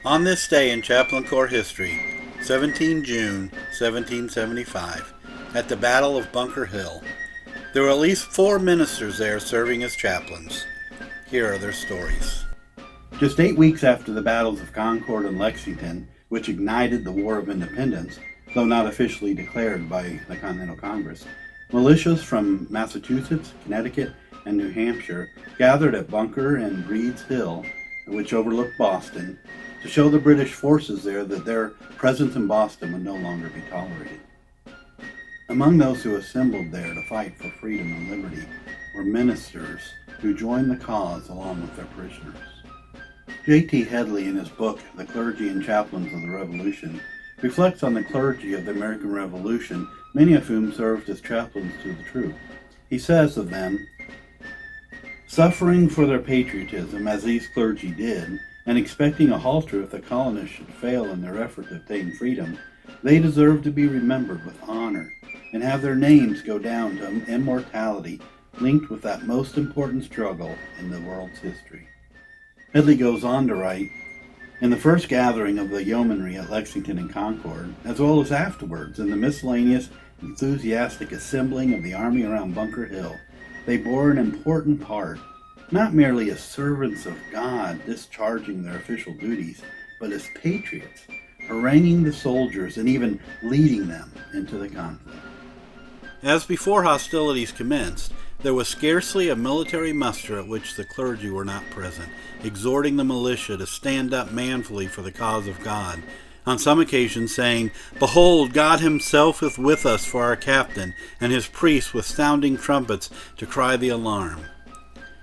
On this day in Chaplain Corps History, 17 June 1775, at the Battle of Bunker Hill, there were at least 4 ministers there serving as chaplains. Here are their stories. Just 8 weeks after the battles of Concord and Lexington, which ignited the War of Independence, though not officially declared by the Continental Congress, militias from Massachusetts, Connecticut, and New Hampshire gathered at Bunker and Breed's Hill, which overlooked Boston, to show the British forces there that their presence in Boston would no longer be tolerated. Among those who assembled there to fight for freedom and liberty were ministers who joined the cause along with their parishioners. J.T. Headley, in his book, The Clergy and Chaplains of the Revolution, reflects on the clergy of the American Revolution, many of whom served as chaplains to the troops. He says of them, "Suffering for their patriotism, as these clergy did, and expecting a halter if the colonists should fail in their effort to obtain freedom, they deserve to be remembered with honor and have their names go down to immortality linked with that most important struggle in the world's history." Headley goes on to write, "In the first gathering of the yeomanry at Lexington and Concord, as well as afterwards in the miscellaneous, enthusiastic assembling of the army around Bunker Hill, they bore an important part, not merely as servants of God discharging their official duties, but as patriots, haranguing the soldiers and even leading them into the conflict." As before hostilities commenced, there was scarcely a military muster at which the clergy were not present, exhorting the militia to stand up manfully for the cause of God, on some occasions saying, "Behold, God himself is with us for our captain, and his priests with sounding trumpets to cry the alarm."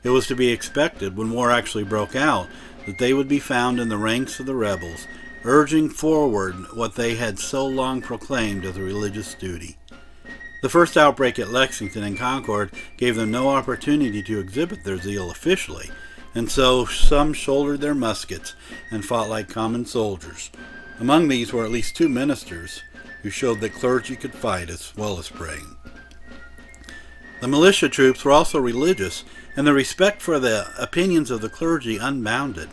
It was to be expected, when war actually broke out, that they would be found in the ranks of the rebels, urging forward what they had so long proclaimed as a religious duty. The first outbreak at Lexington and Concord gave them no opportunity to exhibit their zeal officially, and so some shouldered their muskets and fought like common soldiers. Among these were at least 2 ministers who showed that clergy could fight as well as pray. The militia troops were also religious, and the respect for the opinions of the clergy unbounded.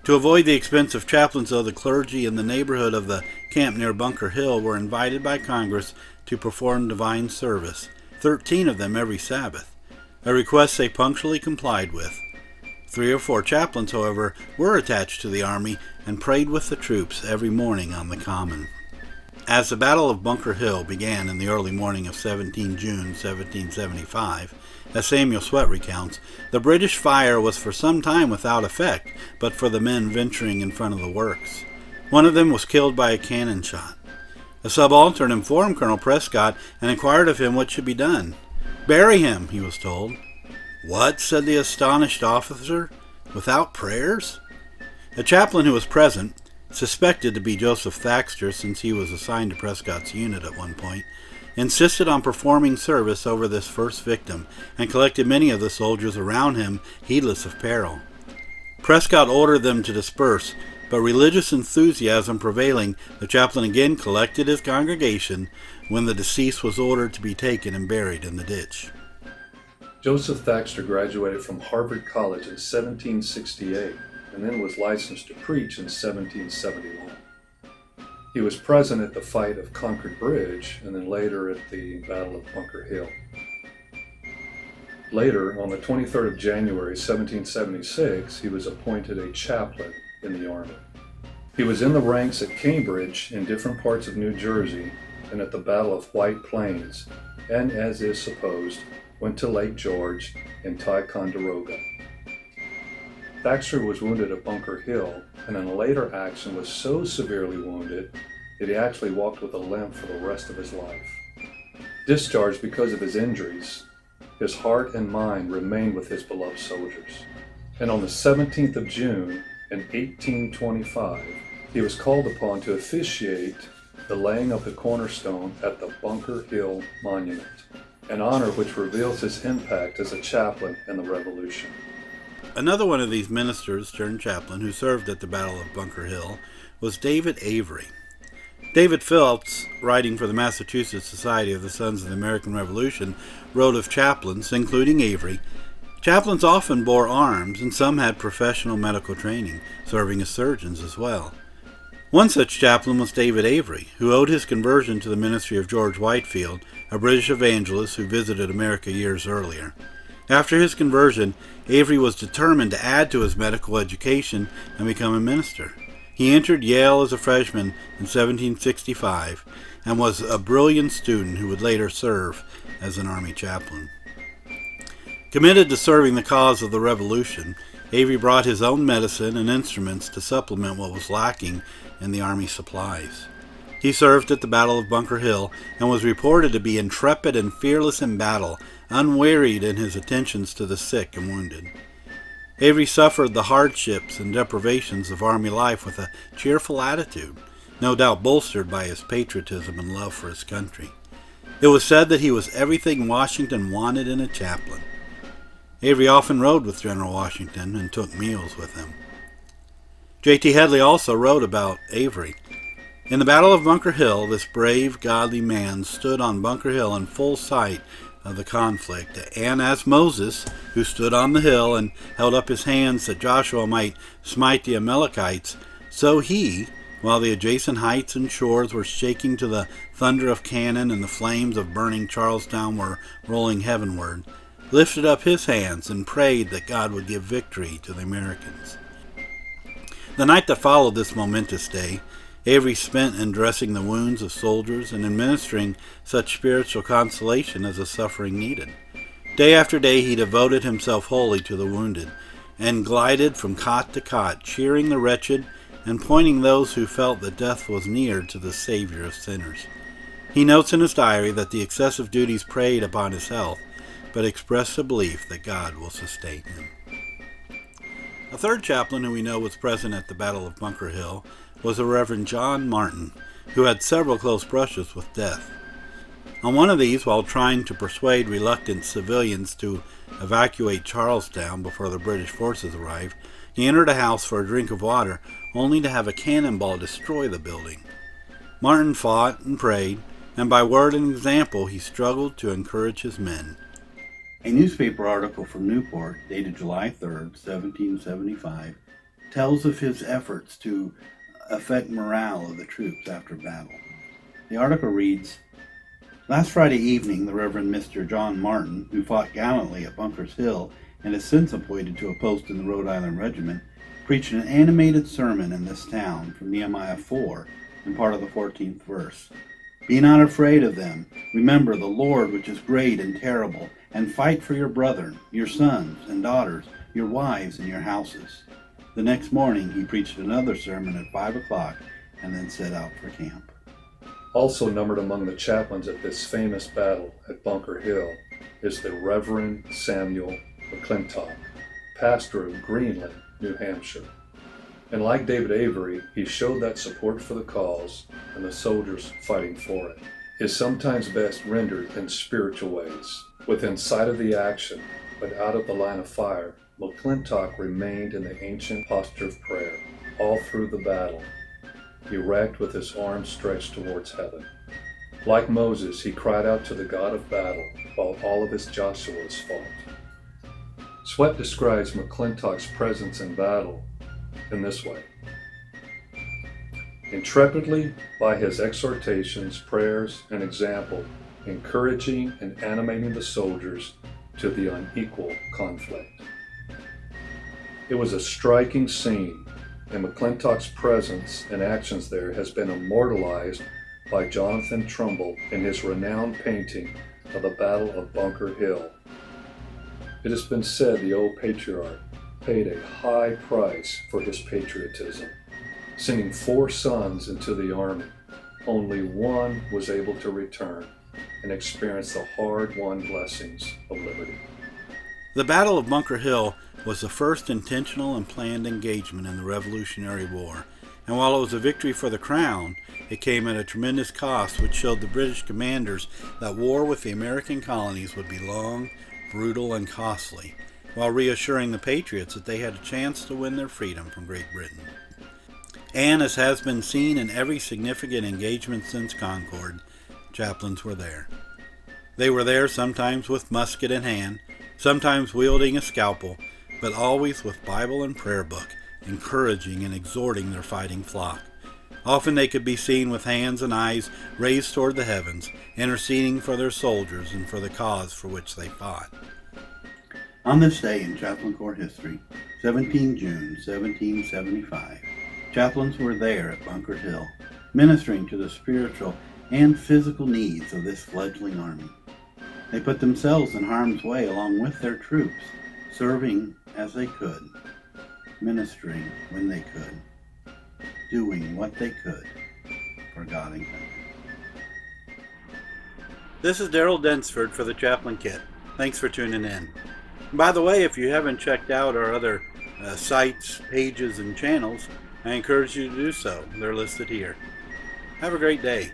To avoid the expense of chaplains, though, the clergy in the neighborhood of the camp near Bunker Hill were invited by Congress to perform divine service, 13 of them every Sabbath, a request they punctually complied with. 3 or 4 chaplains, however, were attached to the army and prayed with the troops every morning on the common. As the Battle of Bunker Hill began in the early morning of 17 June 1775, as Samuel Swett recounts, the British fire was for some time without effect, but for the men venturing in front of the works. One of them was killed by a cannon shot. A subaltern informed Colonel Prescott and inquired of him what should be done. "Bury him," he was told. "What?" said the astonished officer. "Without prayers?" A chaplain who was present, suspected to be Joseph Baxter since he was assigned to Prescott's unit at one point, insisted on performing service over this first victim and collected many of the soldiers around him, heedless of peril. Prescott ordered them to disperse, but religious enthusiasm prevailing, the chaplain again collected his congregation when the deceased was ordered to be taken and buried in the ditch. Joseph Baxter graduated from Harvard College in 1768 and then was licensed to preach in 1771. He was present at the fight of Concord Bridge and then later at the Battle of Bunker Hill. Later, on the 23rd of January 1776, he was appointed a chaplain in the Army. He was in the ranks at Cambridge in different parts of New Jersey and at the Battle of White Plains, and as is supposed, went to Lake George and Ticonderoga. Baxter was wounded at Bunker Hill, and in a later action was so severely wounded that he actually walked with a limp for the rest of his life. Discharged because of his injuries, his heart and mind remained with his beloved soldiers. And on the 17th of June in 1825, he was called upon to officiate the laying of the cornerstone at the Bunker Hill Monument, an honor which reveals his impact as a chaplain in the Revolution. Another one of these ministers turned chaplain who served at the Battle of Bunker Hill was David Avery. David Phelps, writing for the Massachusetts Society of the Sons of the American Revolution, wrote of chaplains, including Avery, Chaplains often bore arms, and some had professional medical training, serving as surgeons as well. One such chaplain was David Avery, who owed his conversion to the ministry of George Whitefield, a British evangelist who visited America years earlier. After his conversion, Avery was determined to add to his medical education and become a minister. He entered Yale as a freshman in 1765 and was a brilliant student who would later serve as an army chaplain. Committed to serving the cause of the Revolution, Avery brought his own medicine and instruments to supplement what was lacking in the army supplies. He served at the Battle of Bunker Hill and was reported to be intrepid and fearless in battle, unwearied in his attentions to the sick and wounded. Avery suffered the hardships and deprivations of army life with a cheerful attitude, no doubt bolstered by his patriotism and love for his country. It was said that he was everything Washington wanted in a chaplain. Avery often rode with General Washington and took meals with him. J.T. Headley also wrote about Avery. In the Battle of Bunker Hill, this brave, godly man stood on Bunker Hill in full sight of the conflict, and as Moses, who stood on the hill and held up his hands that Joshua might smite the Amalekites, so he, while the adjacent heights and shores were shaking to the thunder of cannon and the flames of burning Charlestown were rolling heavenward, lifted up his hands and prayed that God would give victory to the Americans. The night that followed this momentous day, Avery spent in dressing the wounds of soldiers and administering such spiritual consolation as the suffering needed. Day after day he devoted himself wholly to the wounded, and glided from cot to cot, cheering the wretched and pointing those who felt that death was near to the Savior of sinners. He notes in his diary that the excessive duties preyed upon his health, but expressed a belief that God will sustain him. A third chaplain who we know was present at the Battle of Bunker Hill was the Reverend John Martin, who had several close brushes with death. On one of these, while trying to persuade reluctant civilians to evacuate Charlestown before the British forces arrived, he entered a house for a drink of water, only to have a cannonball destroy the building. Martin fought and prayed, and by word and example he struggled to encourage his men. A newspaper article from Newport, dated July 3rd, 1775, tells of his efforts to affect morale of the troops after battle. The article reads, "Last Friday evening, the Reverend Mr. John Martin, who fought gallantly at Bunker's Hill and is since appointed to a post in the Rhode Island Regiment, preached an animated sermon in this town from Nehemiah 4 and part of the 14th verse. Be not afraid of them. Remember the Lord which is great and terrible, and fight for your brethren, your sons and daughters, your wives and your houses." The next morning he preached another sermon at 5 o'clock and then set out for camp. Also numbered among the chaplains at this famous battle at Bunker Hill is the Reverend Samuel McClellan, pastor of Greenland, New Hampshire. And like David Avery, he showed that support for the cause and the soldiers fighting for it is sometimes best rendered in spiritual ways. Within sight of the action, but out of the line of fire, McClellan remained in the ancient posture of prayer all through the battle, erect with his arms stretched towards heaven. Like Moses, he cried out to the God of battle while all of his Joshuas fought. Swett describes McClellan's presence in battle in this way: intrepidly, by his exhortations, prayers, and example, encouraging and animating the soldiers to the unequal conflict. It was a striking scene, and McClellan's presence and actions there has been immortalized by Jonathan Trumbull in his renowned painting of the Battle of Bunker Hill. It has been said the old patriarch paid a high price for his patriotism, sending 4 sons into the army. Only one was able to return and experience the hard-won blessings of liberty. The Battle of Bunker Hill was the first intentional and planned engagement in the Revolutionary War, and while it was a victory for the Crown, it came at a tremendous cost which showed the British commanders that war with the American colonies would be long, brutal, and costly, while reassuring the patriots that they had a chance to win their freedom from Great Britain. And as has been seen in every significant engagement since Concord, chaplains were there. They were there sometimes with musket in hand, sometimes wielding a scalpel, but always with Bible and prayer book, encouraging and exhorting their fighting flock. Often they could be seen with hands and eyes raised toward the heavens, interceding for their soldiers and for the cause for which they fought. On this day in Chaplain Corps history, 17 June 1775, chaplains were there at Bunker Hill, ministering to the spiritual and physical needs of this fledgling army. They put themselves in harm's way along with their troops, serving as they could, ministering when they could, doing what they could for God and country. This is Daryl Densford for the Chaplain Kit. Thanks for tuning in. By the way, if you haven't checked out our other sites, pages, and channels, I encourage you to do so. They're listed here. Have a great day.